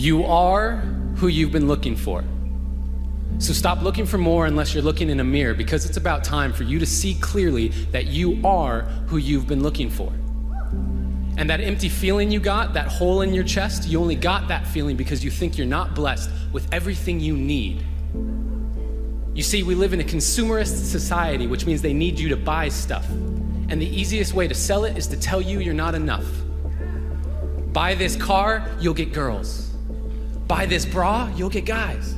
You are who you've been looking for. So stop looking for more unless you're looking in a mirror, because it's about time for you to see clearly that you are who you've been looking for. And that empty feeling you got, that hole in your chest, you only got that feeling because you think you're not blessed with everything you need. You see, we live in a consumerist society, which means they need you to buy stuff. And the easiest way to sell it is to tell you you're not enough. Buy this car, you'll get girls. Buy this bra, you'll get guys.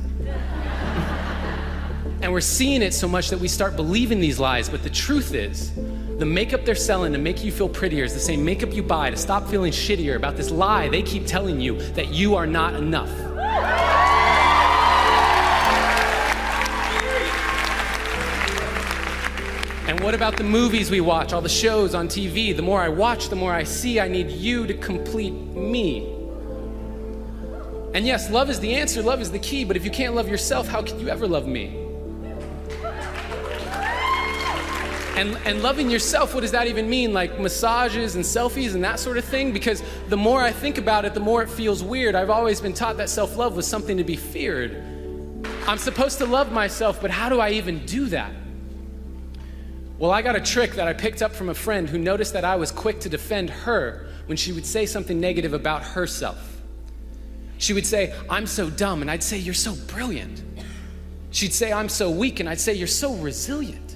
And we're seeing it so much that we start believing these lies, but the truth is, the makeup they're selling to make you feel prettier is the same makeup you buy to stop feeling shittier about this lie they keep telling you that you are not enough. And what about the movies we watch, all the shows on TV? The more I watch, the more I see I need you to complete me. And yes, love is the answer, love is the key, but if you can't love yourself, how can you ever love me? And loving yourself, what does that even mean? Like massages and selfies and that sort of thing? Because the more I think about it, the more it feels weird. I've always been taught that self-love was something to be feared. I'm supposed to love myself, but how do I even do that? Well, I got a trick that I picked up from a friend who noticed that I was quick to defend her when she would say something negative about herself. She would say, "I'm so dumb," and I'd say, "You're so brilliant." She'd say, "I'm so weak," and I'd say, "You're so resilient."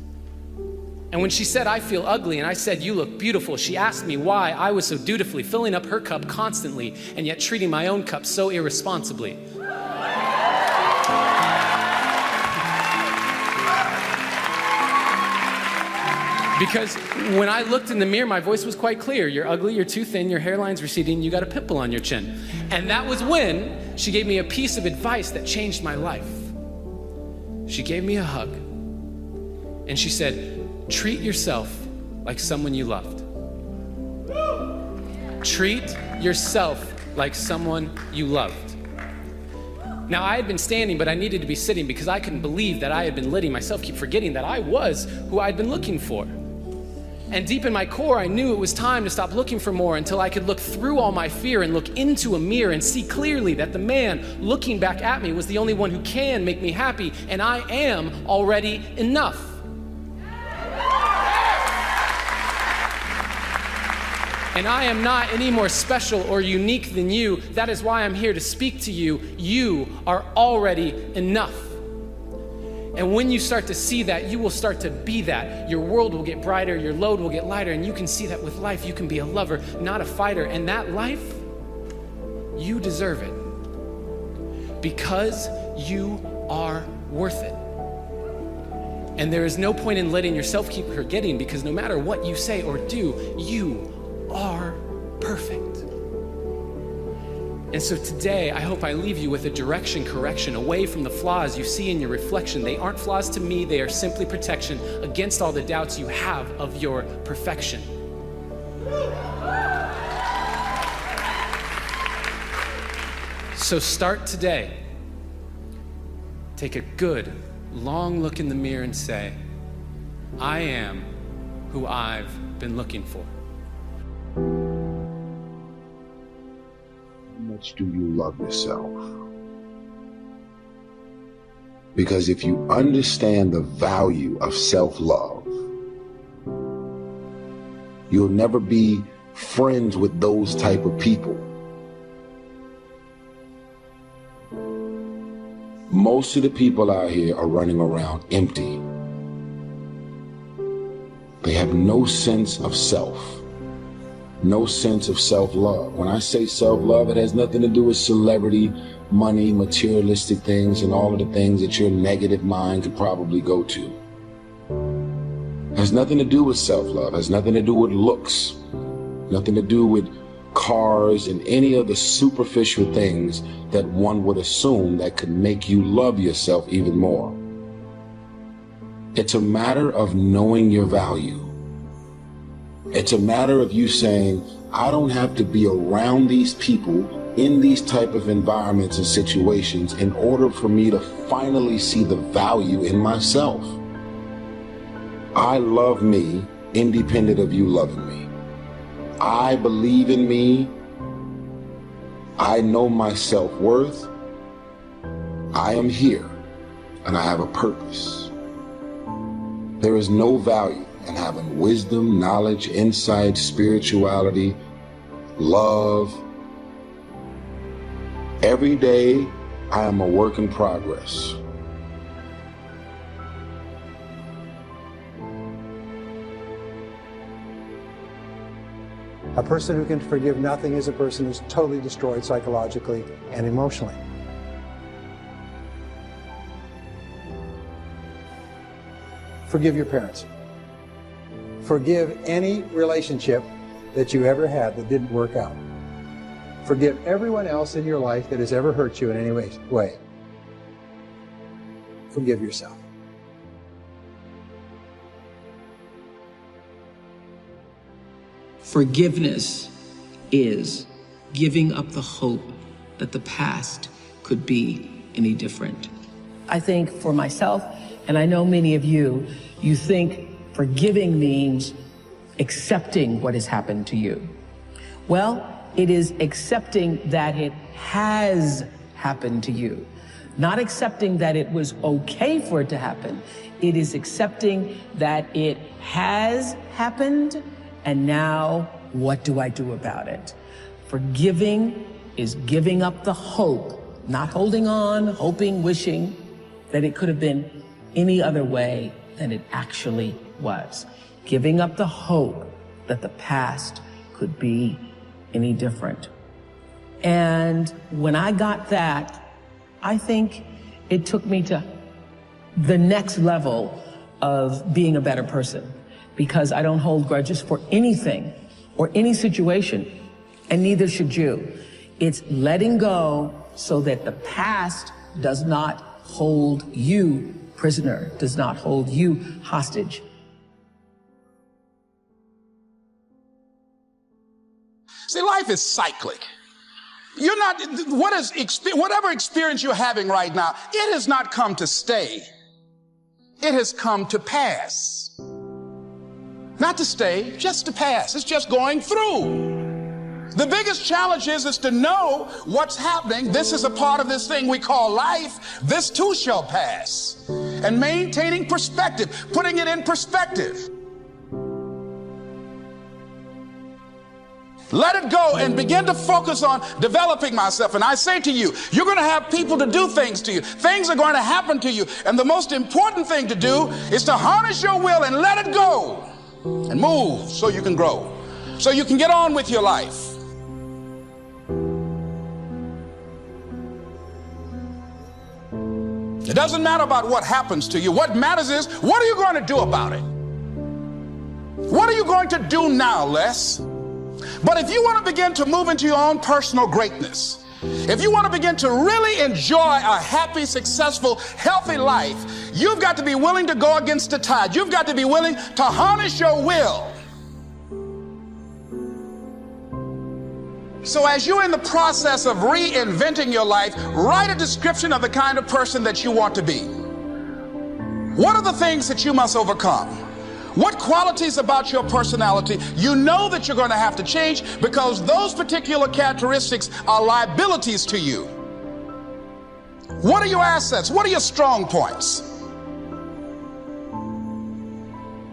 And when she said, "I feel ugly," and I said, "You look beautiful," she asked me why I was so dutifully filling up her cup constantly and yet treating my own cup so irresponsibly. Because when I looked in the mirror, my voice was quite clear. You're ugly, you're too thin, your hairline's receding, you got a pimple on your chin. And that was when she gave me a piece of advice that changed my life. She gave me a hug, and she said, "Treat yourself like someone you loved." Treat yourself like someone you loved. Now, I had been standing, but I needed to be sitting because I couldn't believe that I had been letting myself keep forgetting that I was who I'd been looking for. And deep in my core, I knew it was time to stop looking for more until I could look through all my fear and look into a mirror and see clearly that the man looking back at me was the only one who can make me happy, and I am already enough. And I am not any more special or unique than you. That is why I'm here to speak to you. You are already enough. And when you start to see that, you will start to be that. Your world will get brighter, your load will get lighter, and you can see that with life, you can be a lover, not a fighter. And that life, you deserve it. Because you are worth it. And there is no point in letting yourself keep forgetting, because no matter what you say or do, you are perfect. And so today, I hope I leave you with a direction correction away from the flaws you see in your reflection. They aren't flaws to me, they are simply protection against all the doubts you have of your perfection. So start today. Take a good, long look in the mirror and say, "I am who I've been looking for." How much do you love yourself? Because if you understand the value of self-love, you'll never be friends with those type of people. Most of the people out here are running around empty. They have no sense of self. No sense of self-love. When I say self-love, it has nothing to do with celebrity, money, materialistic things, and all of the things that your negative mind could probably go to. It has nothing to do with self-love. It has nothing to do with looks. Nothing to do with cars and any of the superficial things that one would assume that could make you love yourself even more. It's a matter of knowing your value. It's a matter of you saying, I don't have to be around these people in these type of environments and situations in order for me to finally see the value in myself. I love me independent of you loving me. I believe in me. I know my self-worth. I am here and I have a purpose. There is no value in having wisdom, knowledge, insight, spirituality, love. Every day, I am a work in progress. A person who can forgive nothing is a person who's totally destroyed psychologically and emotionally. Forgive your parents. Forgive any relationship that you ever had that didn't work out. Forgive everyone else in your life that has ever hurt you in any way. Forgive yourself. Forgiveness is giving up the hope that the past could be any different. I think for myself, and I know many of you, you think forgiving means accepting what has happened to you. Well, it is accepting that it has happened to you. Not accepting that it was okay for it to happen. It is accepting that it has happened, and now what do I do about it? Forgiving is giving up the hope, not holding on, hoping, wishing that it could have been any other way than it actually was. Giving up the hope that the past could be any different. And when I got that, I think it took me to the next level of being a better person, because I don't hold grudges for anything or any situation, and neither should you. It's letting go so that the past does not hold you prisoner, does not hold you hostage. See, life is cyclic. You're not, whatever experience you're having right now, it has not come to stay. It has come to pass. Not to stay, just to pass. It's just going through. The biggest challenge is to know what's happening. This is a part of this thing we call life. This too shall pass. And maintaining perspective, putting it in perspective. Let it go and begin to focus on developing myself. And I say to you, you're going to have people to do things to you. Things are going to happen to you. And the most important thing to do is to harness your will and let it go and move so you can grow, so you can get on with your life. It doesn't matter about what happens to you. What matters is, what are you going to do about it? What are you going to do now, Les? But if you want to begin to move into your own personal greatness, if you want to begin to really enjoy a happy, successful, healthy life, you've got to be willing to go against the tide. You've got to be willing to harness your will. So as you're in the process of reinventing your life, write a description of the kind of person that you want to be. What are the things that you must overcome? What qualities about your personality you know that you're going to have to change, because those particular characteristics are liabilities to you? What are your assets? What are your strong points?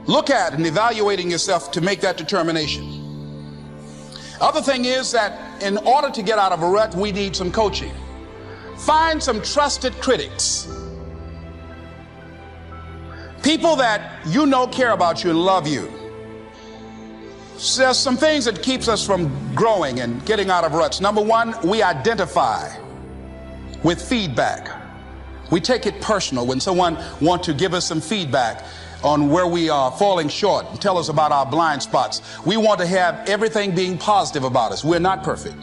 Look at and evaluating yourself to make that determination. Other thing is that in order to get out of a rut, we need some coaching. Find some trusted critics. People that you know care about you and love you. So there's some things that keeps us from growing and getting out of ruts. Number one, we identify with feedback. We take it personal when someone wants to give us some feedback on where we are falling short and tell us about our blind spots. We want to have everything being positive about us. We're not perfect.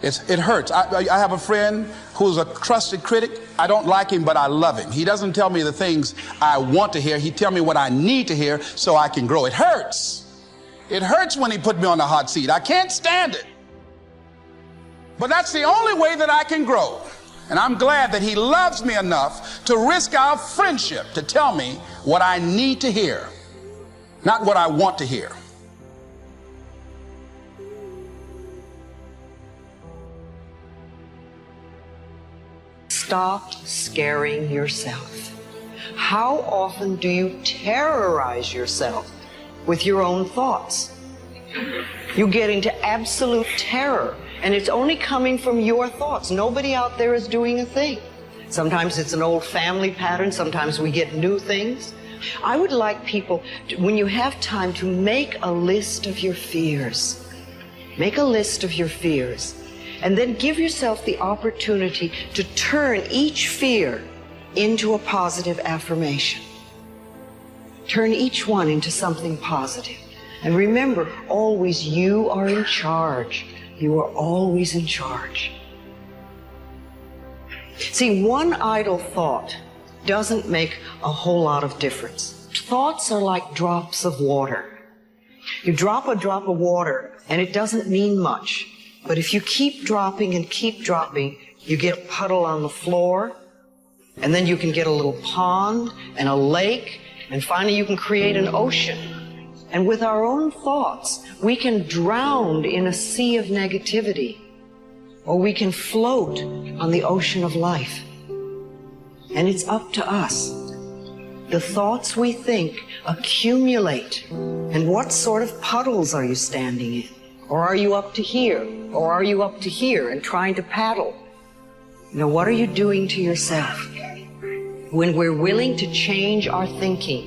It hurts. I have a friend who's a trusted critic. I don't like him, but I love him. He doesn't tell me the things I want to hear. He tells me what I need to hear so I can grow. It hurts. It hurts when he put me on the hot seat. I can't stand it. But that's the only way that I can grow. And I'm glad that he loves me enough to risk our friendship to tell me what I need to hear, not what I want to hear. Stop scaring yourself. How often do you terrorize yourself with your own thoughts? You get into absolute terror, and it's only coming from your thoughts. Nobody out there is doing a thing. Sometimes it's an old family pattern. Sometimes we get new things. I would like people, when you have time, to make a list of your fears. Make a list of your fears. And then give yourself the opportunity to turn each fear into a positive affirmation. Turn each one into something positive. And remember, always you are in charge. You are always in charge. See, one idle thought doesn't make a whole lot of difference. Thoughts are like drops of water. You drop a drop of water and it doesn't mean much. But if you keep dropping and keep dropping, you get a puddle on the floor, and then you can get a little pond and a lake, and finally you can create an ocean. And with our own thoughts, we can drown in a sea of negativity, or we can float on the ocean of life. And it's up to us. The thoughts we think accumulate. And what sort of puddles are you standing in? Or are you up to here? Or are you up to here and trying to paddle? You know, what are you doing to yourself? When we're willing to change our thinking,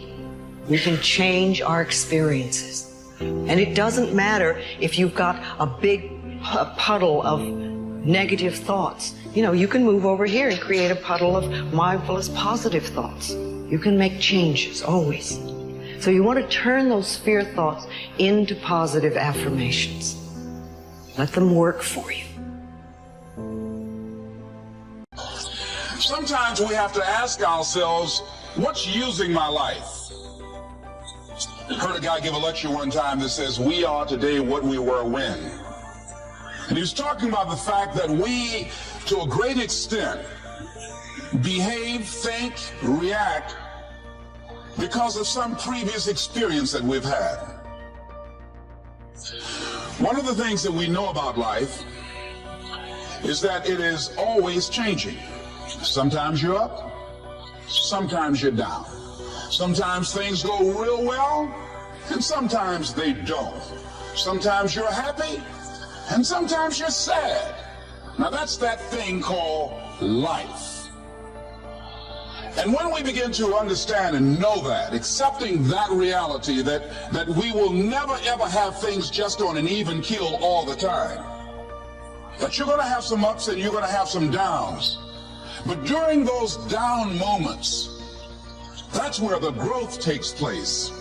we can change our experiences. And it doesn't matter if you've got a big puddle of negative thoughts. You know, you can move over here and create a puddle of mindfulness, positive thoughts. You can make changes, always. So you want to turn those fear thoughts into positive affirmations. Let them work for you. Sometimes we have to ask ourselves, what's using my life? I heard a guy give a lecture one time that says, we are today what we were when. And he was talking about the fact that we, to a great extent, behave, think, react because of some previous experience that we've had. One of the things that we know about life is that it is always changing. Sometimes you're up, sometimes you're down. Sometimes things go real well, and sometimes they don't. Sometimes you're happy, and sometimes you're sad. Now that's that thing called life. And when we begin to understand and know that, accepting that reality that we will never ever have things just on an even keel all the time, that you're going to have some ups and you're going to have some downs. But during those down moments, that's where the growth takes place.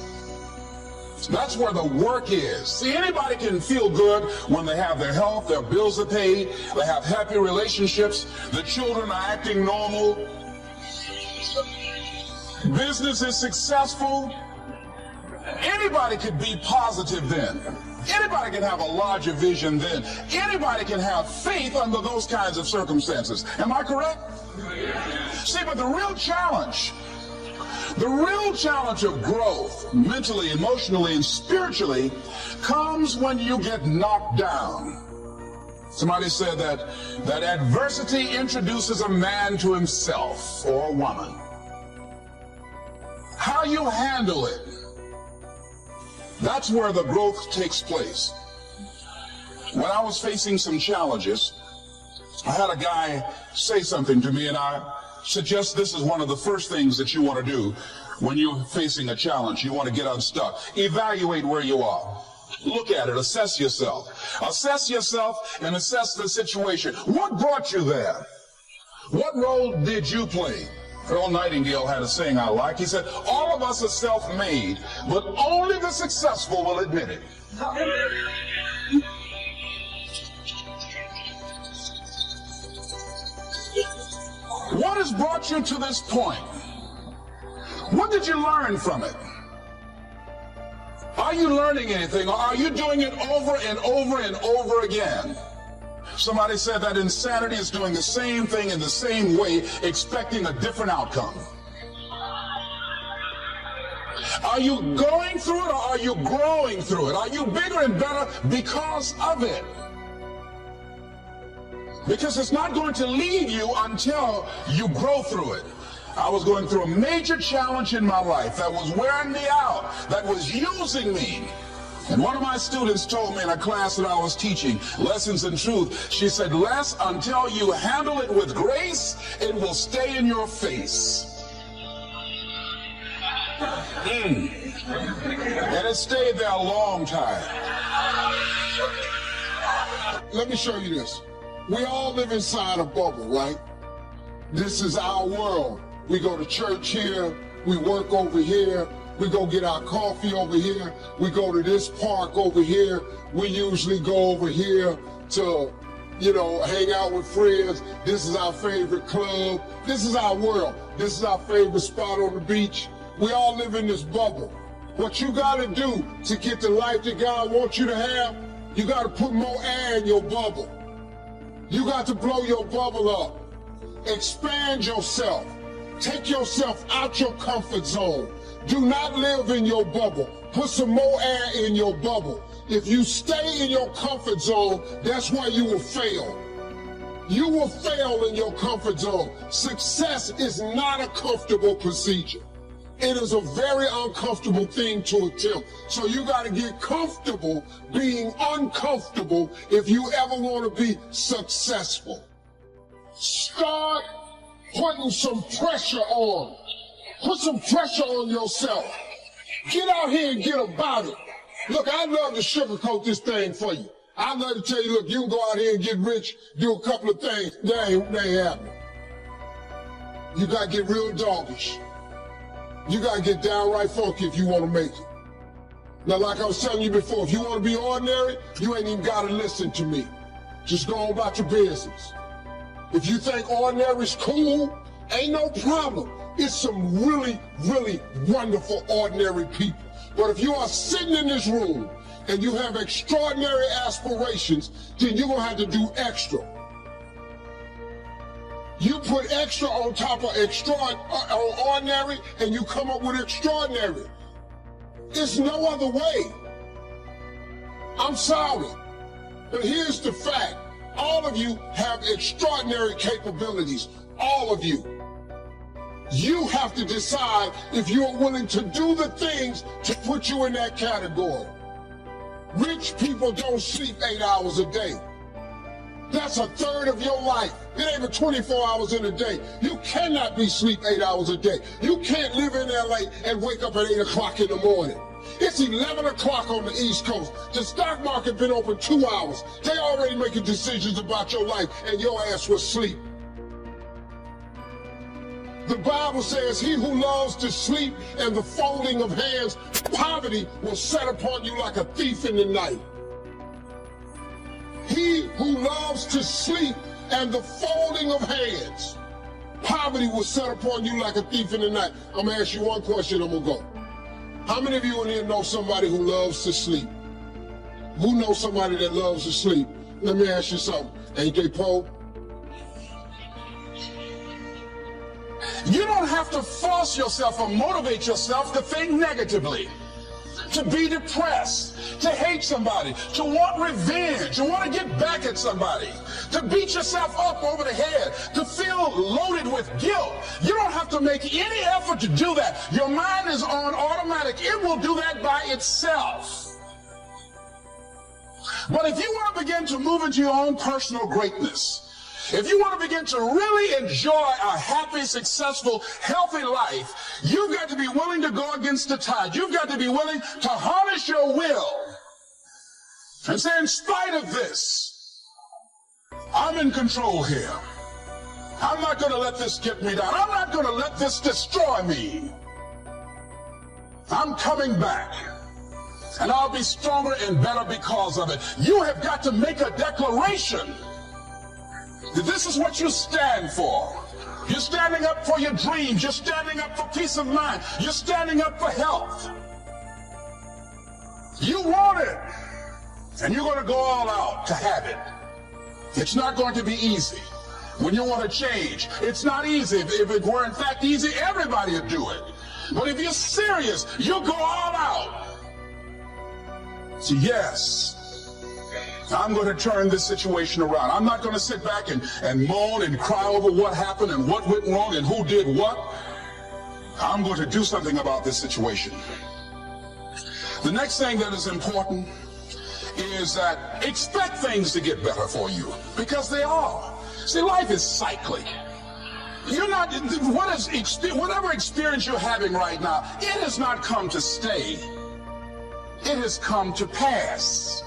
That's where the work is. See, anybody can feel good when they have their health, their bills are paid, they have happy relationships, the children are acting normal, business is successful. Anybody could be positive then. Anybody can have a larger vision then. Anybody can have faith under those kinds of circumstances. Am I correct? See, but the real challenge of growth, mentally, emotionally, and spiritually, comes when you get knocked down. Somebody said that adversity introduces a man to himself, or a woman. How you handle it, that's where the growth takes place. When I was facing some challenges, I had a guy say something to me, and I suggest this is one of the first things that you want to do when you're facing a challenge. You want to get unstuck. Evaluate where you are. Look at it. Assess yourself. Assess yourself and assess the situation. What brought you there? What role did you play? Earl Nightingale had a saying I like. He said, all of us are self-made, but only the successful will admit it. What has brought you to this point? What did you learn from it? Are you learning anything, or are you doing it over and over and over again? Somebody said that insanity is doing the same thing in the same way, expecting a different outcome. Are you going through it, or are you growing through it? Are you bigger and better because of it? Because it's not going to leave you until you grow through it. I was going through a major challenge in my life that was wearing me out, that was using me. And one of my students told me in a class that I was teaching, Lessons in Truth, she said, Les, until you handle it with grace, it will stay in your face. And it stayed there a long time. Let me show you this. We all live inside a bubble, right? This is our world. We go to church here, we work over here, we go get our coffee over here, we go to this park over here, we usually go over here to, hang out with friends. This is our favorite club. This is our world. This is our favorite spot on the beach. We all live in this bubble. What you gotta do to get the life that God wants you to have, you gotta put more air in your bubble. You got to blow your bubble up. Expand yourself. Take yourself out your comfort zone. Do not live in your bubble. Put some more air in your bubble. If you stay in your comfort zone, that's where you will fail. You will fail in your comfort zone. Success is not a comfortable procedure. It is a very uncomfortable thing to attempt. So you got to get comfortable being uncomfortable if you ever want to be successful. Start putting some pressure on. Put some pressure on yourself. Get out here and get about it. Look, I'd love to sugarcoat this thing for you. I'd love to tell you, look, you can go out here and get rich, do a couple of things. They ain't happening. You got to get real doggish. You got to get downright funky if you want to make it. Now, like I was telling you before, if you want to be ordinary, you ain't even got to listen to me. Just go on about your business. If you think ordinary's cool, ain't no problem. It's some really, really wonderful ordinary people. But if you are sitting in this room and you have extraordinary aspirations, then you're going to have to do extra. You put extra on top of ordinary, and you come up with extraordinary. It's no other way. I'm sorry, but here's the fact. All of you have extraordinary capabilities. All of you. You have to decide if you're willing to do the things to put you in that category. Rich people don't sleep 8 hours a day. That's a third of your life. It ain't even 24 hours in a day. You cannot be asleep 8 hours a day. You can't live in LA and wake up at 8 o'clock in the morning. It's 11 o'clock on the East Coast. The stock market been open 2 hours. They already making decisions about your life and your ass was asleep. The Bible says, he who loves to sleep and the folding of hands, poverty will set upon you like a thief in the night. He who loves to sleep and the folding of hands, poverty will set upon you like a thief in the night. I'm going to ask you one question, I'm going to go. How many of you in here know somebody who loves to sleep? Who knows somebody that loves to sleep? Let me ask you something. Ain't they poor? You don't have to force yourself or motivate yourself to think negatively, to be depressed, to hate somebody, to want revenge, to want to get back at somebody, to beat yourself up over the head, to feel loaded with guilt. You don't have to make any effort to do that. Your mind is on automatic. It will do that by itself. But if you want to begin to move into your own personal greatness, if you want to begin to really enjoy a happy, successful, healthy life, you've got to be willing to go against the tide. You've got to be willing to harness your will and say, in spite of this, I'm in control here. I'm not going to let this get me down. I'm not going to let this destroy me. I'm coming back. And I'll be stronger and better because of it. You have got to make a declaration. This is what you stand for. You're standing up for your dreams. You're standing up for peace of mind. You're standing up for health. You want it. And you're going to go all out to have it. It's not going to be easy. When you want to change, it's not easy. If it were in fact easy, everybody would do it. But if you're serious, you'll go all out. So yes, I'm going to turn this situation around. I'm not going to sit back and moan and cry over what happened and what went wrong and who did what. I'm going to do something about this situation. The next thing that is important is that expect things to get better for you, because they are. See, life is cyclic. You're not, whatever experience you're having right now, it has not come to stay. It has come to pass.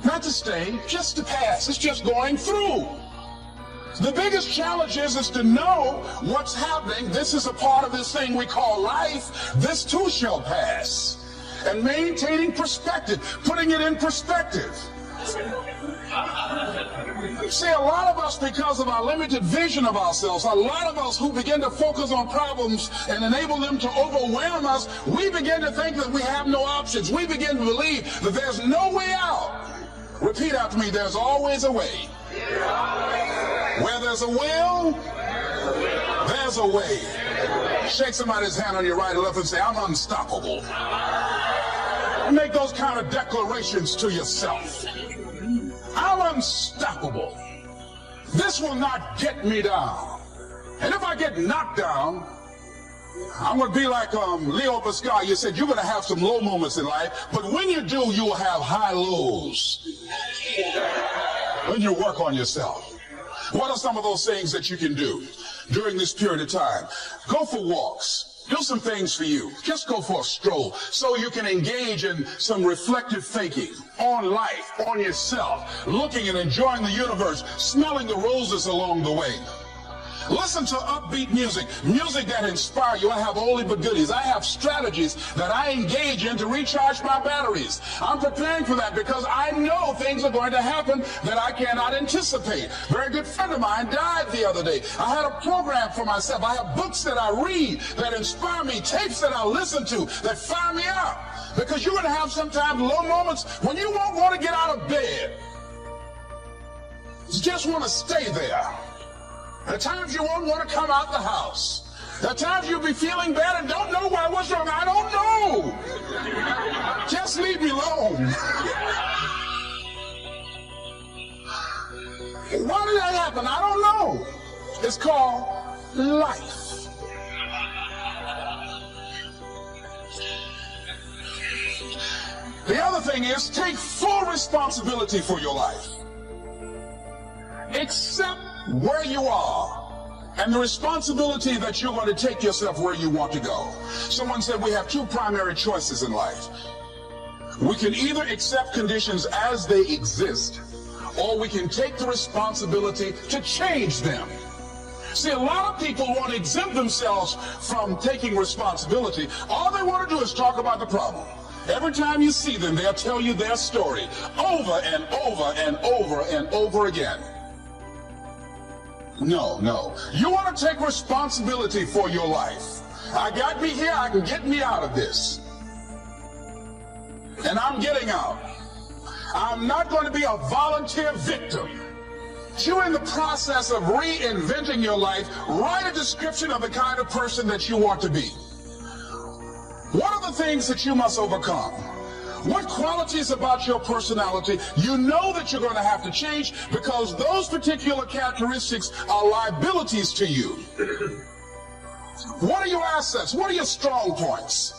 Not to stay, just to pass. It's just going through. The biggest challenge is to know what's happening. This is a part of this thing we call life. This too shall pass. And maintaining perspective, putting it in perspective. See, a lot of us, because of our limited vision of ourselves, a lot of us who begin to focus on problems and enable them to overwhelm us, we begin to think that we have no options. We begin to believe that there's no way out. Repeat after me, there's always a way. Where there's a will, there's a way. Shake somebody's hand on your right or left and say, I'm unstoppable. Make those kind of declarations to yourself. I'm unstoppable. This will not get me down. And if I get knocked down, I'm going to be like Leo Pascal. You said you're going to have some low moments in life, but when you do, you will have high lows. When you work on yourself. What are some of those things that you can do during this period of time? Go for walks. Do some things for you. Just go for a stroll so you can engage in some reflective thinking on life, on yourself, looking and enjoying the universe, smelling the roses along the way. Listen to upbeat music, music that inspires you. I have oldie but goodies. I have strategies that I engage in to recharge my batteries. I'm preparing for that because I know things are going to happen that I cannot anticipate. A very good friend of mine died the other day. I had a program for myself. I have books that I read that inspire me, tapes that I listen to that fire me up. Because you're going to have sometimes low moments when you won't want to get out of bed. You just want to stay there. At times you won't want to come out the house. At times you'll be feeling bad and don't know why. What's wrong? I don't know. Just leave me alone. Why did that happen? I don't know. It's called life. The other thing is take full responsibility for your life. Accept where you are and the responsibility that you're going to take yourself where you want to go. Someone said we have two primary choices in life. We can either accept conditions as they exist, or we can take the responsibility to change them. See, a lot of people want to exempt themselves from taking responsibility. All they want to do is talk about the problem. Every time you see them, they'll tell you their story over and over and over and over again. No. You want to take responsibility for your life. I got me here, I can get me out of this. And I'm getting out. I'm not going to be a volunteer victim. You're in the process of reinventing your life. Write a description of the kind of person that you want to be. What are the things that you must overcome? What qualities about your personality you know that you're going to have to change because those particular characteristics are liabilities to you? What are your assets? What are your strong points?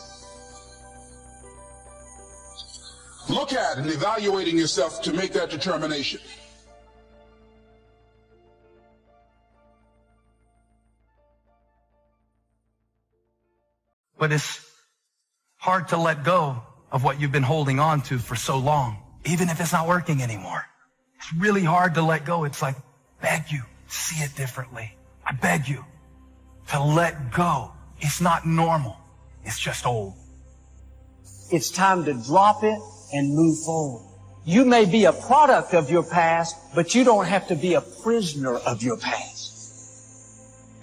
Look at and evaluating yourself to make that determination. But it's hard to let go of what you've been holding on to for so long, even if it's not working anymore. It's really hard to let go. It's like, beg you, see it differently. I beg you to let go. It's not normal. It's just old. It's time to drop it and move forward. You may be a product of your past, but you don't have to be a prisoner of your past.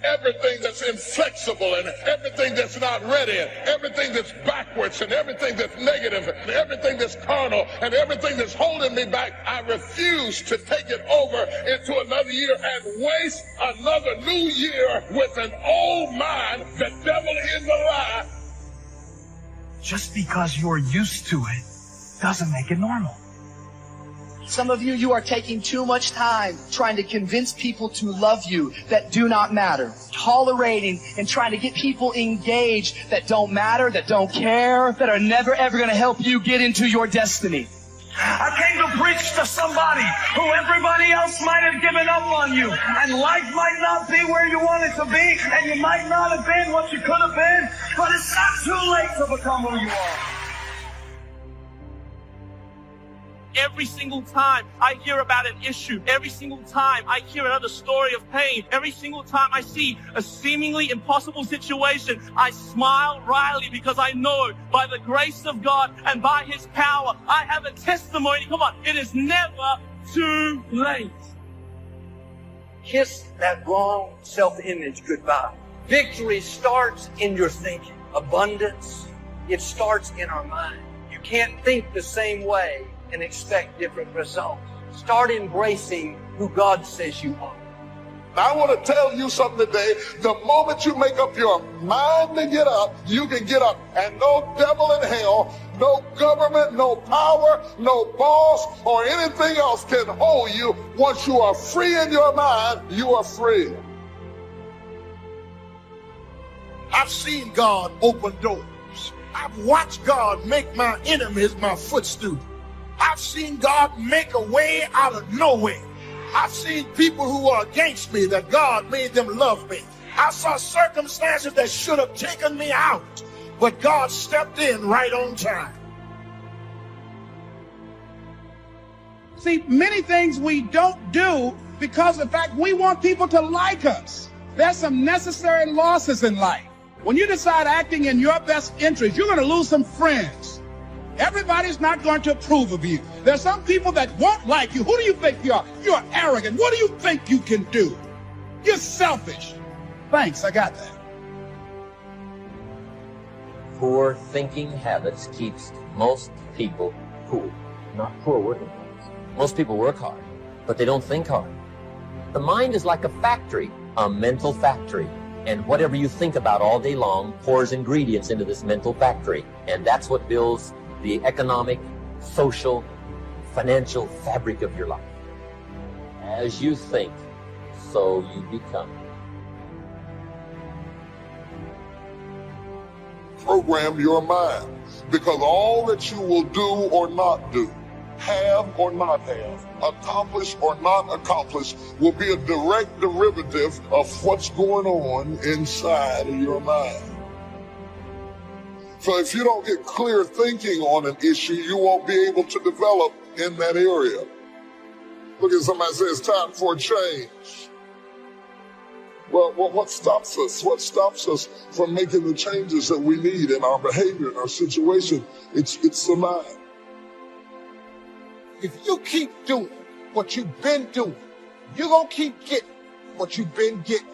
Everything that's inflexible and everything that's not ready and everything that's backwards and everything that's negative and everything that's carnal and everything that's holding me back, I refuse to take it over into another year and waste another new year with an old mind. The devil is a lie. Just because you're used to it doesn't make it normal. Some of you, you are taking too much time trying to convince people to love you that do not matter. Tolerating and trying to get people engaged that don't matter, that don't care, that are never ever going to help you get into your destiny. I came to preach to somebody who everybody else might have given up on you. And life might not be where you want it to be, and you might not have been what you could have been, but it's not too late to become who you are. Every single time I hear about an issue, every single time I hear another story of pain, every single time I see a seemingly impossible situation, I smile wryly because I know by the grace of God and by His power, I have a testimony. Come on, it is never too late. Kiss that wrong self-image goodbye. Victory starts in your thinking. Abundance, it starts in our mind. You can't think the same way and expect different results. Start embracing who God says you are. I want to tell you something today. The moment you make up your mind to get up, you can get up. And no devil in hell, no government, no power, no boss, or anything else can hold you. Once you are free in your mind, you are free. I've seen God open doors. I've watched God make my enemies my footstool. I've seen God make a way out of nowhere. I've seen people who are against me that God made them love me. I saw circumstances that should have taken me out, but God stepped in right on time. See, many things we don't do because of the fact we want people to like us. There's some necessary losses in life. When you decide acting in your best interest, you're going to lose some friends. Everybody's not going to approve of you. There's some people that won't like you. Who do you think you are? You're arrogant. What do you think you can do? You're selfish. Thanks, I got that. Poor thinking habits keeps most people poor, not poor working ones. Most people work hard, but they don't think hard. The mind is like a factory, a mental factory. And whatever you think about all day long pours ingredients into this mental factory. And that's what builds the economic, social, financial fabric of your life. As you think, so you become. Program your mind, because all that you will do or not do, have or not have, accomplish or not accomplish, will be a direct derivative of what's going on inside of your mind. So if you don't get clear thinking on an issue, you won't be able to develop in that area. Look at somebody say it's time for a change. Well, what stops us? What stops us from making the changes that we need in our behavior, in our situation? It's the mind. If you keep doing what you've been doing, you're going to keep getting what you've been getting.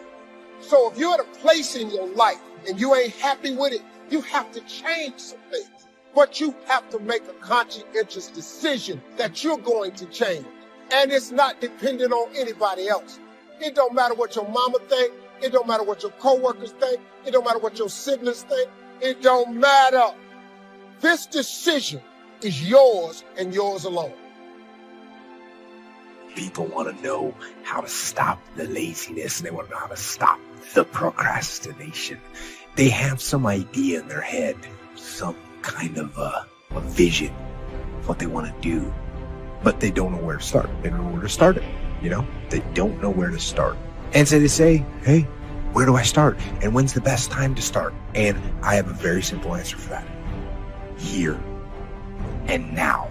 So if you're at a place in your life and you ain't happy with it, you have to change some things. But you have to make a conscientious decision that you're going to change. And it's not dependent on anybody else. It don't matter what your mama think. It don't matter what your coworkers think. It don't matter what your siblings think. It don't matter. This decision is yours and yours alone. People want to know how to stop the laziness, and they want to know how to stop the procrastination. They have some idea in their head, some kind of a vision, what they want to do, but they don't know where to start. They don't know where to start it, They don't know where to start. And so they say, hey, where do I start? And when's the best time to start? And I have a very simple answer for that. Here and now.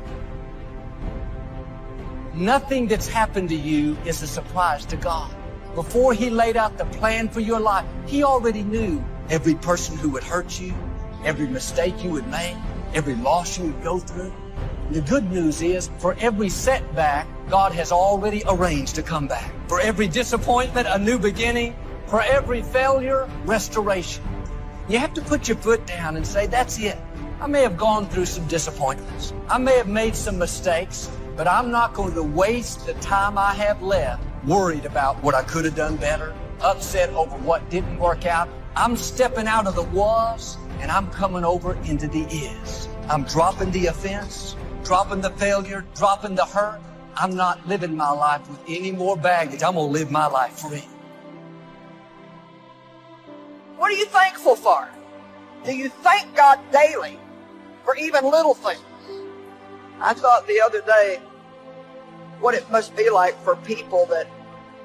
Nothing that's happened to you is a surprise to God. Before He laid out the plan for your life, He already knew every person who would hurt you, every mistake you would make, every loss you would go through. The good news is, for every setback, God has already arranged to come back. For every disappointment, a new beginning. For every failure, restoration. You have to put your foot down and say, that's it. I may have gone through some disappointments. I may have made some mistakes, but I'm not going to waste the time I have left worried about what I could have done better, upset over what didn't work out. I'm stepping out of the was, and I'm coming over into the is. I'm dropping the offense, dropping the failure, dropping the hurt. I'm not living my life with any more baggage. I'm going to live my life free. What are you thankful for? Do you thank God daily for even little things? I thought the other day what it must be like for people that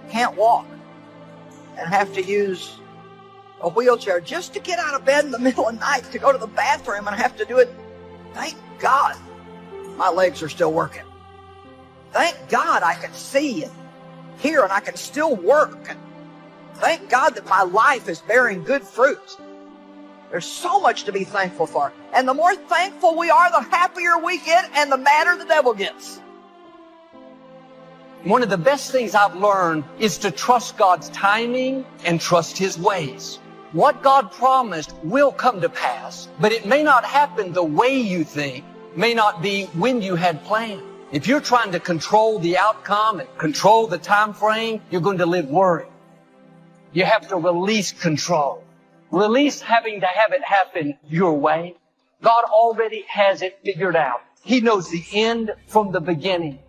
can't walk and have to use a wheelchair just to get out of bed in the middle of the night to go to the bathroom and have to do it. Thank God my legs are still working. Thank God I can see and hear and I can still work. And thank God that my life is bearing good fruits. There's so much to be thankful for. And the more thankful we are, the happier we get and the madder the devil gets. One of the best things I've learned is to trust God's timing and trust His ways. What God promised will come to pass, but it may not happen the way you think, may not be when you had planned. If you're trying to control the outcome and control the time frame, you're going to live worried. You have to release control. Release having to have it happen your way. God already has it figured out. He knows the end from the beginning.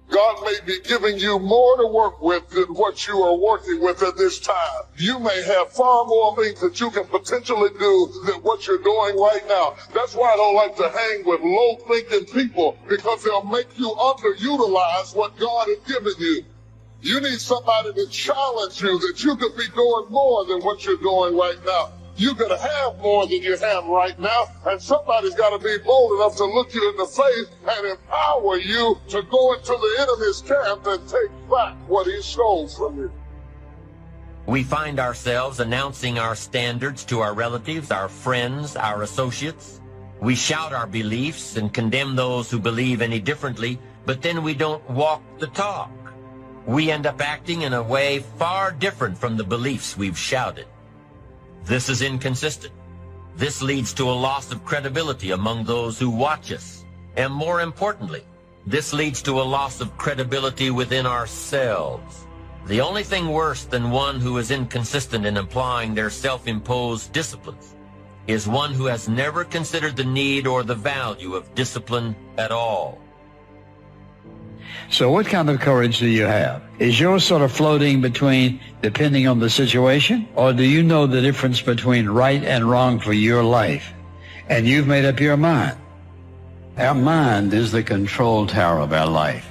God may be giving you more to work with than what you are working with at this time. You may have far more things that you can potentially do than what you're doing right now. That's why I don't like to hang with low-thinking people, because they'll make you underutilize what God has given you. You need somebody to challenge you that you could be doing more than what you're doing right now. You could have more than you have right now, and somebody's got to be bold enough to look you in the face and empower you to go into the enemy's camp and take back what he stole from you. We find ourselves announcing our standards to our relatives, our friends, our associates. We shout our beliefs and condemn those who believe any differently, but then we don't walk the talk. We end up acting in a way far different from the beliefs we've shouted. This is inconsistent. This leads to a loss of credibility among those who watch us. And more importantly, this leads to a loss of credibility within ourselves. The only thing worse than one who is inconsistent in applying their self-imposed disciplines is one who has never considered the need or the value of discipline at all. So what kind of courage do you have? Is yours sort of floating between depending on the situation, or do you know the difference between right and wrong for your life? And you've made up your mind. Our mind is the control tower of our life.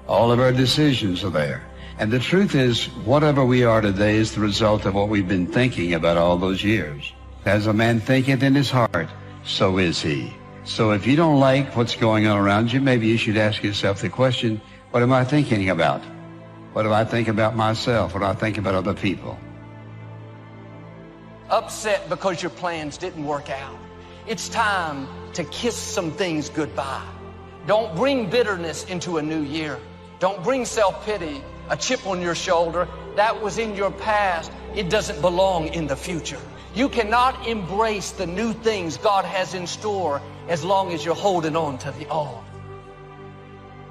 All of our decisions are there. And the truth is, whatever we are today is the result of what we've been thinking about all those years. As a man thinketh in his heart, so is he. So if you don't like what's going on around you, maybe you should ask yourself the question, what am I thinking about? What do I think about myself? What do I think about other people? Upset because your plans didn't work out. It's time to kiss some things goodbye. Don't bring bitterness into a new year. Don't bring self-pity, a chip on your shoulder. That was in your past. It doesn't belong in the future. You cannot embrace the new things God has in store as long as you're holding on to the old.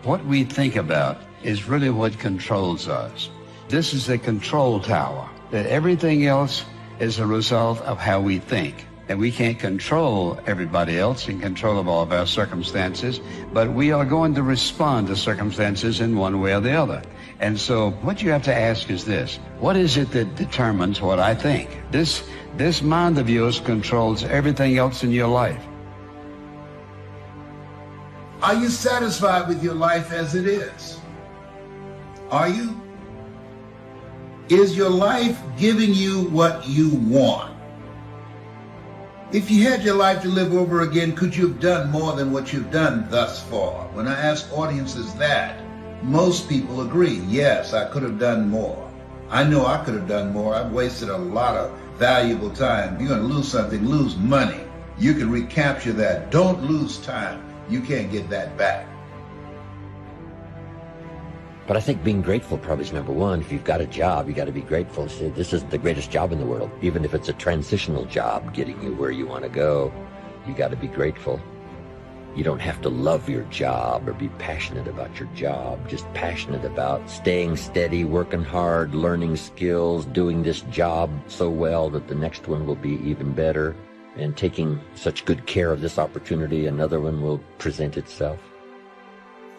What we think about is really what controls us. This is the control tower, that everything else is a result of how we think. And we can't control everybody else in control of all of our circumstances, but we are going to respond to circumstances in one way or the other. And so what you have to ask is this: what is it that determines what I think? This mind of yours controls everything else in your life. Are you satisfied with your life as it is? Are you? Is your life giving you what you want? If you had your life to live over again, could you have done more than what you've done thus far? When I ask audiences that, most people agree, yes, I could have done more. I know I could have done more. I've wasted a lot of valuable time. You're going to lose something, lose money. You can recapture that. Don't lose time. You can't get that back. But I think being grateful probably is number one. If you've got a job, you got to be grateful. Say, this is the greatest job in the world. Even if it's a transitional job getting you where you want to go, you got to be grateful. You don't have to love your job or be passionate about your job. Just passionate about staying steady, working hard, learning skills, doing this job so well that the next one will be even better, and taking such good care of this opportunity, another one will present itself.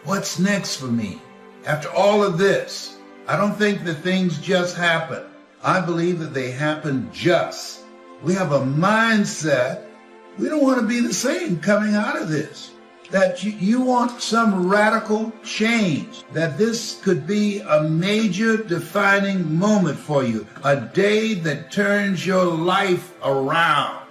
What's next for me? After all of this, I don't think that things just happen. I believe that they happen just. We have a mindset. We don't want to be the same coming out of this. That you want some radical change, that this could be a major defining moment for you, a day that turns your life around.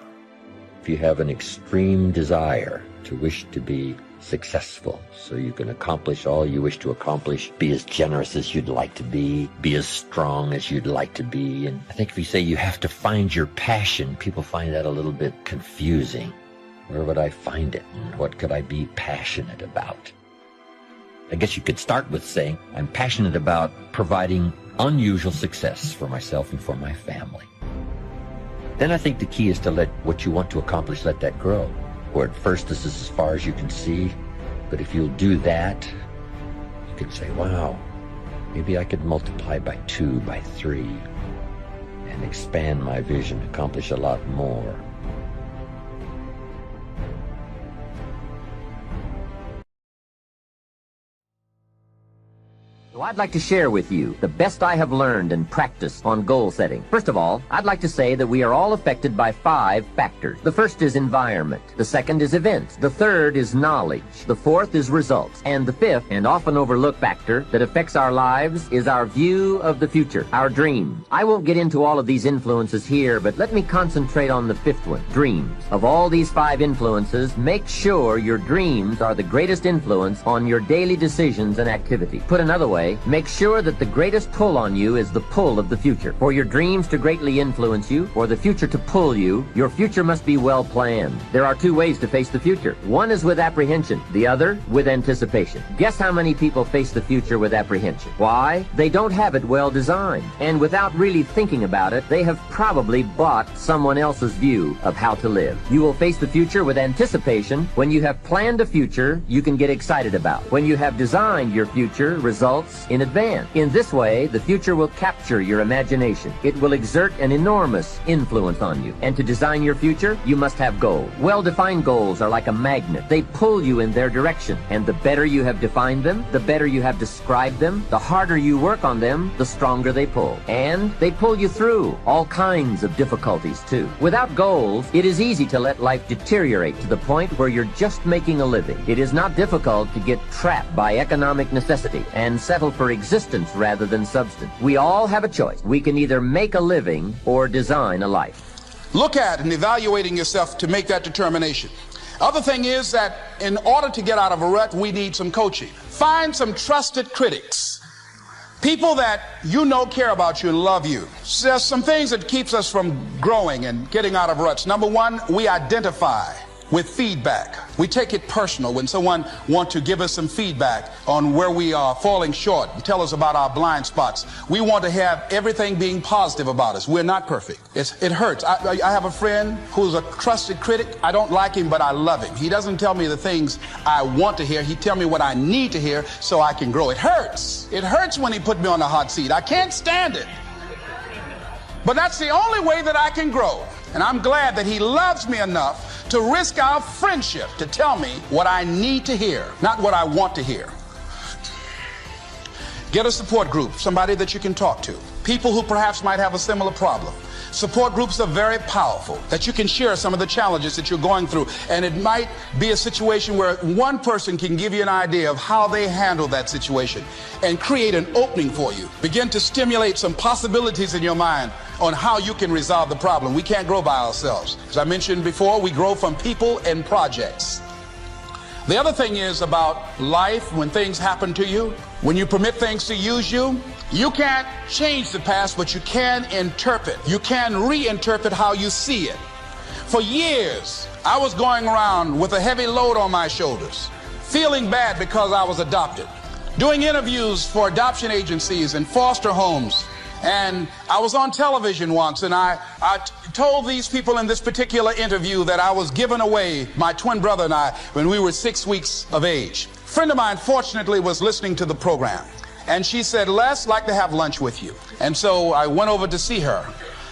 If you have an extreme desire to wish to be successful, so you can accomplish all you wish to accomplish, be as generous as you'd like to be as strong as you'd like to be. And I think if you say you have to find your passion, people find that a little bit confusing. Where would I find it? And what could I be passionate about? I guess you could start with saying, I'm passionate about providing unusual success for myself and for my family. Then I think the key is to let what you want to accomplish, let that grow. Or at first this is as far as you can see, but if you'll do that, you can say, wow, maybe I could multiply by 2, by 3, and expand my vision, accomplish a lot more. So I'd like to share with you the best I have learned and practiced on goal setting. First of all, I'd like to say that we are all affected by 5 factors. The first is environment. The second is events. The third is knowledge. The fourth is results. And the fifth, and often overlooked factor that affects our lives is our view of the future, our dreams. I won't get into all of these influences here, but let me concentrate on the fifth one, dreams. Of all these 5 influences, make sure your dreams are the greatest influence on your daily decisions and activity. Put another way, make sure that the greatest pull on you is the pull of the future. For your dreams to greatly influence you, or the future to pull you, your future must be well planned. There are 2 ways to face the future. One is with apprehension, the other with anticipation. Guess how many people face the future with apprehension? Why? They don't have it well designed. And without really thinking about it, they have probably bought someone else's view of how to live. You will face the future with anticipation when you have planned a future you can get excited about. When you have designed your future results in advance. In this way, the future will capture your imagination. It will exert an enormous influence on you. And to design your future, you must have goals. Well-defined goals are like a magnet. They pull you in their direction. And the better you have defined them, the better you have described them, the harder you work on them, the stronger they pull. And they pull you through all kinds of difficulties, too. Without goals, it is easy to let life deteriorate to the point where you're just making a living. It is not difficult to get trapped by economic necessity and settle for existence rather than substance. We all have a choice. We can either make a living or design a life. Look at and evaluating yourself to make that determination. Other thing is that in order to get out of a rut, we need some coaching. Find some trusted critics. People that you know care about you and love you. There's some things that keeps us from growing and getting out of ruts. Number one, we identify with feedback. We take it personal when someone wants to give us some feedback on where we are falling short and tell us about our blind spots. We want to have everything being positive about us. We're not perfect. It hurts. I have a friend who's a trusted critic. I don't like him, but I love him. He doesn't tell me the things I want to hear. He tells me what I need to hear so I can grow. It hurts. It hurts when he put me on the hot seat. I can't stand it. But that's the only way that I can grow. And I'm glad that he loves me enough to risk our friendship to tell me what I need to hear, not what I want to hear. Get a support group, somebody that you can talk to. People who perhaps might have a similar problem. Support groups are very powerful, that you can share some of the challenges that you're going through. And it might be a situation where one person can give you an idea of how they handle that situation and create an opening for you. Begin to stimulate some possibilities in your mind on how you can resolve the problem. We can't grow by ourselves. As I mentioned before, we grow from people and projects. The other thing is about life, when things happen to you, when you permit things to use you, you can't change the past, but you can interpret. You can reinterpret how you see it. For years, I was going around with a heavy load on my shoulders, feeling bad because I was adopted, doing interviews for adoption agencies and foster homes. And I was on television once, and I told these people in this particular interview that I was giving away my twin brother and I when we were 6 weeks of age. A friend of mine, fortunately, was listening to the program, and she said, "Les, I'd like to have lunch with you." And so I went over to see her,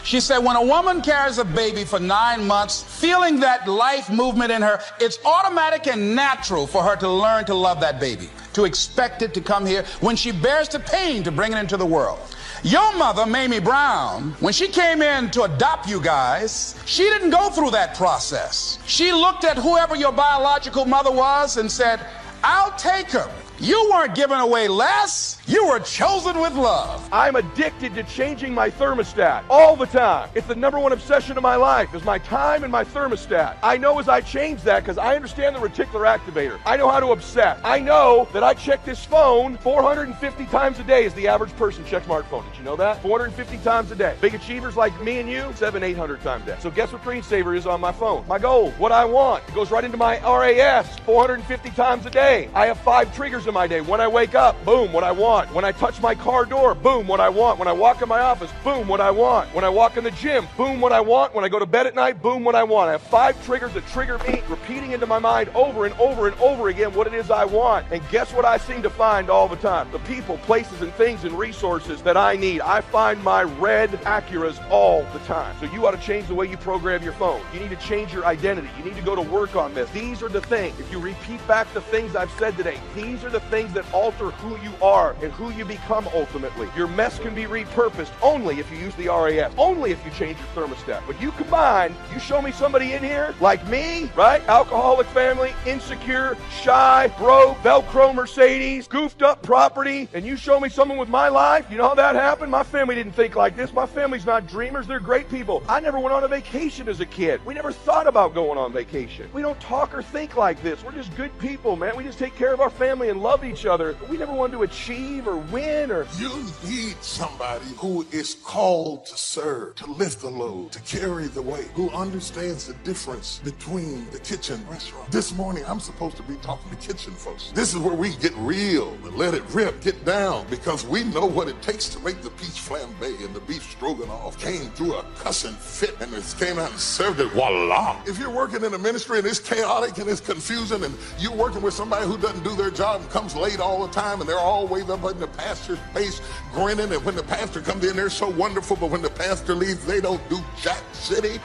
She said, when a woman carries a baby for 9 months, feeling that life movement in her, it's automatic and natural for her to learn to love that baby, to expect it to come here when she bears the pain to bring it into the world. Your mother, Mamie Brown, when she came in to adopt you guys, she didn't go through that process. She looked at whoever your biological mother was and said, I'll take her. You weren't given away less. You were chosen with love. I'm addicted to changing my thermostat all the time. It's the #1 obsession of my life is my time and my thermostat. I know as I change that because I understand the reticular activator. I know how to obsess. I know that I check this phone 450 times a day as the average person checks smartphone. Did you know that? 450 times a day. Big achievers like me and you, 700-800 times a day. So guess what screensaver is on my phone? My goal, what I want. It goes right into my RAS 450 times a day. I have 5 triggers in my day. When I wake up, boom, what I want. When I touch my car door, boom, what I want. When I walk in my office, boom, what I want. When I walk in the gym, boom, what I want. When I go to bed at night, boom, what I want. I have 5 triggers that trigger me, repeating into my mind over and over and over again what it is I want. And guess what I seem to find all the time? The people, places, and things and resources that I need. I find my red Acuras all the time. So you ought to change the way you program your phone. You need to change your identity. You need to go to work on this. These are the things. If you repeat back the things I've said today, these are the things that alter who you are and who you become ultimately. Your mess can be repurposed only if you use the RAS, only if you change your thermostat. But you combine, you show me somebody in here like me, right? Alcoholic family, insecure, shy, broke, Velcro Mercedes, goofed up property, and you show me someone with my life, you know how that happened? My family didn't think like this. My family's not dreamers, they're great people. I never went on a vacation as a kid. We never thought about going on vacation. We don't talk or think like this. We're just good people, man. We just take care of our family and love each other. We never wanted to achieve or win or... You need somebody who is called to serve, to lift the load, to carry the weight, who understands the difference between the kitchen and restaurant. This morning, I'm supposed to be talking to kitchen folks. This is where we get real and let it rip, get down, because we know what it takes to make the peach flambe and the beef stroganoff. Came through a cussing fit and it came out and served it, voila. If you're working in a ministry and it's chaotic and it's confusing and you're working with somebody who doesn't do their job and comes late all the time and they're always up in the pastor's face grinning, and when the pastor comes in, they're so wonderful, but when the pastor leaves, they don't do jack city.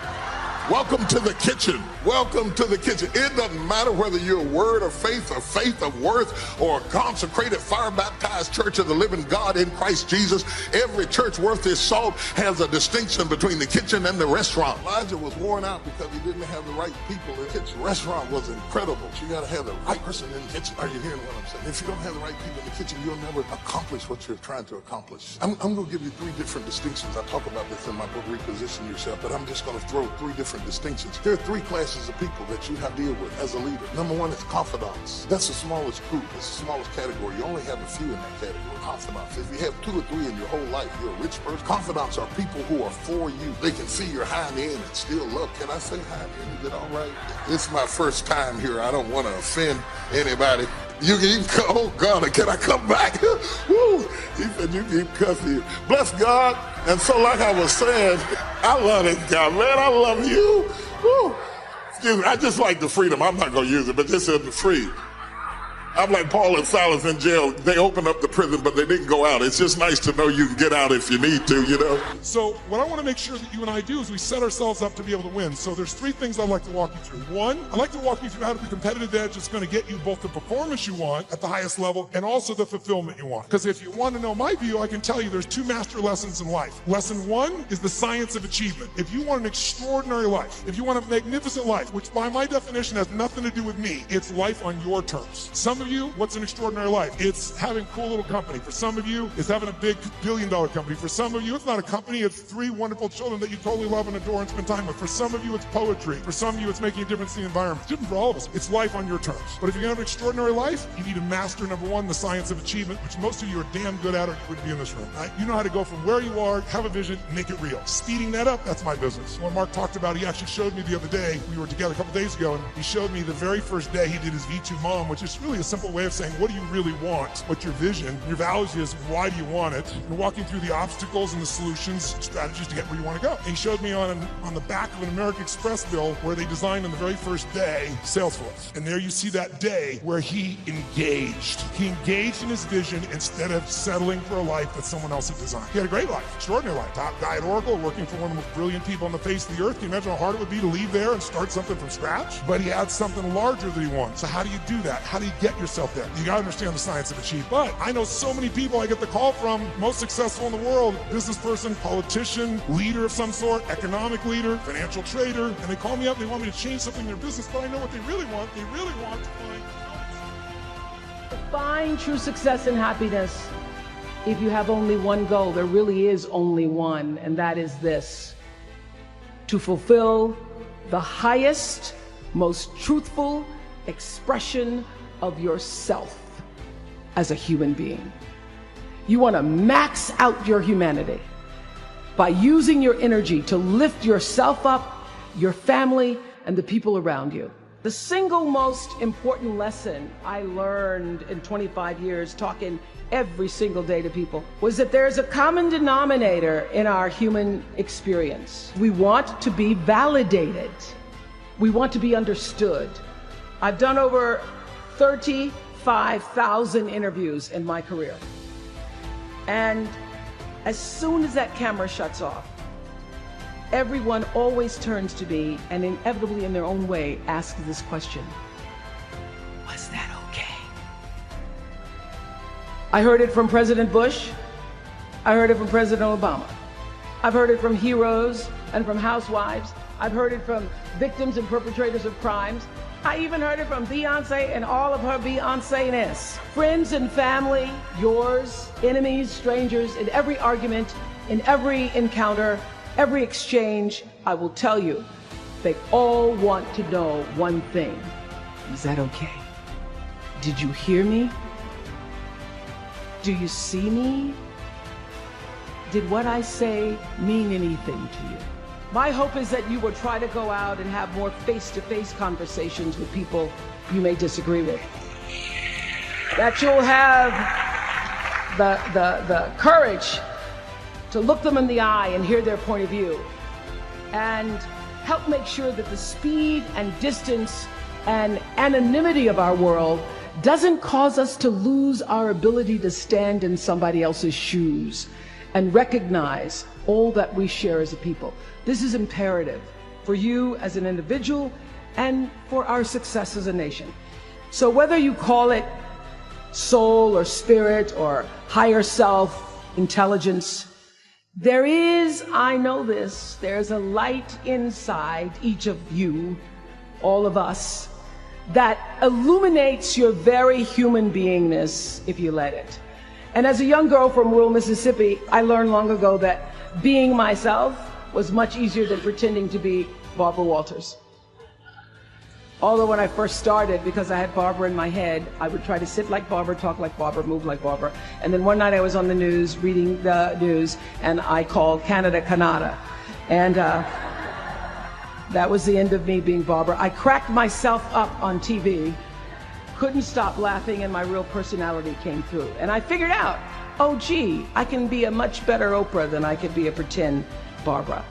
Welcome to the kitchen. Welcome to the kitchen. It doesn't matter whether you're a word of faith or faith of worth or a consecrated, fire-baptized church of the living God in Christ Jesus. Every church worth its salt has a distinction between the kitchen and the restaurant. Elijah was worn out because he didn't have the right people in the kitchen. The restaurant was incredible. You got to have the right person in the kitchen. Are you hearing what I'm saying? If you don't have the right people in the kitchen, you'll never accomplish what you're trying to accomplish. I'm going to give you 3 different distinctions. I talk about this in my book, Reposition Yourself, but I'm just going to throw 3 different distinctions. There are 3 classes of people that you have to deal with as a leader. Number 1 is confidants. That's the smallest group. That's the smallest category. You only have a few in that category. Confidants. If you have 2 or 3 in your whole life, you're a rich person. Confidants are people who are for you. They can see your hind end and still love. Can I say hind end? Is it all right? It's my first time here. I don't want to offend anybody. You can oh God, can I come back? Woo. He said you keep cussing. Bless God. And so like I was saying, I love this guy, man. I love you. Woo. Excuse me, I just like the freedom. I'm not going to use it, but this is the free. I'm like Paul and Silas in jail. They opened up the prison, but they didn't go out. It's just nice to know you can get out if you need to, you know? So what I want to make sure that you and I do is we set ourselves up to be able to win. So there's 3 things I'd like to walk you through. 1, I'd like to walk you through how to be competitive edge that's going to get you both the performance you want at the highest level and also the fulfillment you want. Because if you want to know my view, I can tell you there's 2 master lessons in life. Lesson 1 is the science of achievement. If you want an extraordinary life, if you want a magnificent life, which by my definition has nothing to do with me, it's life on your terms. Some of you, what's an extraordinary life? It's having a cool little company. For some of you, it's having a big billion-dollar company. For some of you, it's not a company. It's 3 wonderful children that you totally love and adore and spend time with. For some of you, it's poetry. For some of you, it's making a difference in the environment. It's different for all of us. It's life on your terms. But if you're going to have an extraordinary life, you need to master, number 1, the science of achievement, which most of you are damn good at or you wouldn't be in this room. Right? You know how to go from where you are, have a vision, make it real. Speeding that up, that's my business. When Mark talked about, he actually showed me the other day, we were together a couple days ago, and he showed me the very first day he did his V2 Mom, which is really a simple way of saying, what do you really want? What's your vision? Your values is, why do you want it? And walking through the obstacles and the solutions, strategies to get where you want to go. And he showed me on the back of an American Express bill where they designed on the very first day Salesforce. And there you see that day where he engaged. He engaged in his vision instead of settling for a life that someone else had designed. He had a great life, extraordinary life. Top guy at Oracle, working for one of the most brilliant people on the face of the earth. Can you imagine how hard it would be to leave there and start something from scratch? But he had something larger that he wanted. So how do you do that? How do you get yourself there? You gotta understand the science of achievement. But I know so many people I get the call from, most successful in the world, business person, politician, leader of some sort, economic leader, financial trader, and they call me up, they want me to change something in their business, but I know what they really want. They really want to find true success and happiness. If you have only one goal, there really is only one, and that is this: to fulfill the highest, most truthful expression of yourself as a human being. You want to max out your humanity by using your energy to lift yourself up, your family, and the people around you. The single most important lesson I learned in 25 years talking every single day to people was that there's a common denominator in our human experience. We want to be validated. We want to be understood. I've done over 35,000 interviews in my career. And as soon as that camera shuts off, everyone always turns to me and inevitably in their own way asks this question: was that okay? I heard it from President Bush. I heard it from President Obama. I've heard it from heroes and from housewives. I've heard it from victims and perpetrators of crimes. I even heard it from Beyonce and all of her Beyonce-ness. Friends and family, yours, enemies, strangers, in every argument, in every encounter, every exchange, I will tell you, they all want to know one thing: is that okay? Did you hear me? Do you see me? Did what I say mean anything to you? My hope is that you will try to go out and have more face-to-face conversations with people you may disagree with. That you'll have the courage to look them in the eye and hear their point of view, and help make sure that the speed and distance and anonymity of our world doesn't cause us to lose our ability to stand in somebody else's shoes and recognize all that we share as a people. This is imperative for you as an individual and for our success as a nation. So whether you call it soul or spirit or higher self, intelligence, there is, I know this, there's a light inside each of you, all of us, that illuminates your very human beingness if you let it. And as a young girl from rural Mississippi, I learned long ago that being myself was much easier than pretending to be Barbara Walters. Although when I first started, because I had Barbara in my head, I would try to sit like Barbara, talk like Barbara, move like Barbara. And then one night I was on the news, reading the news, and I called Canada Canada. And that was the end of me being Barbara. I cracked myself up on TV, couldn't stop laughing, and my real personality came through. And I figured out, oh gee, I can be a much better Oprah than I could be a pretend Barbara.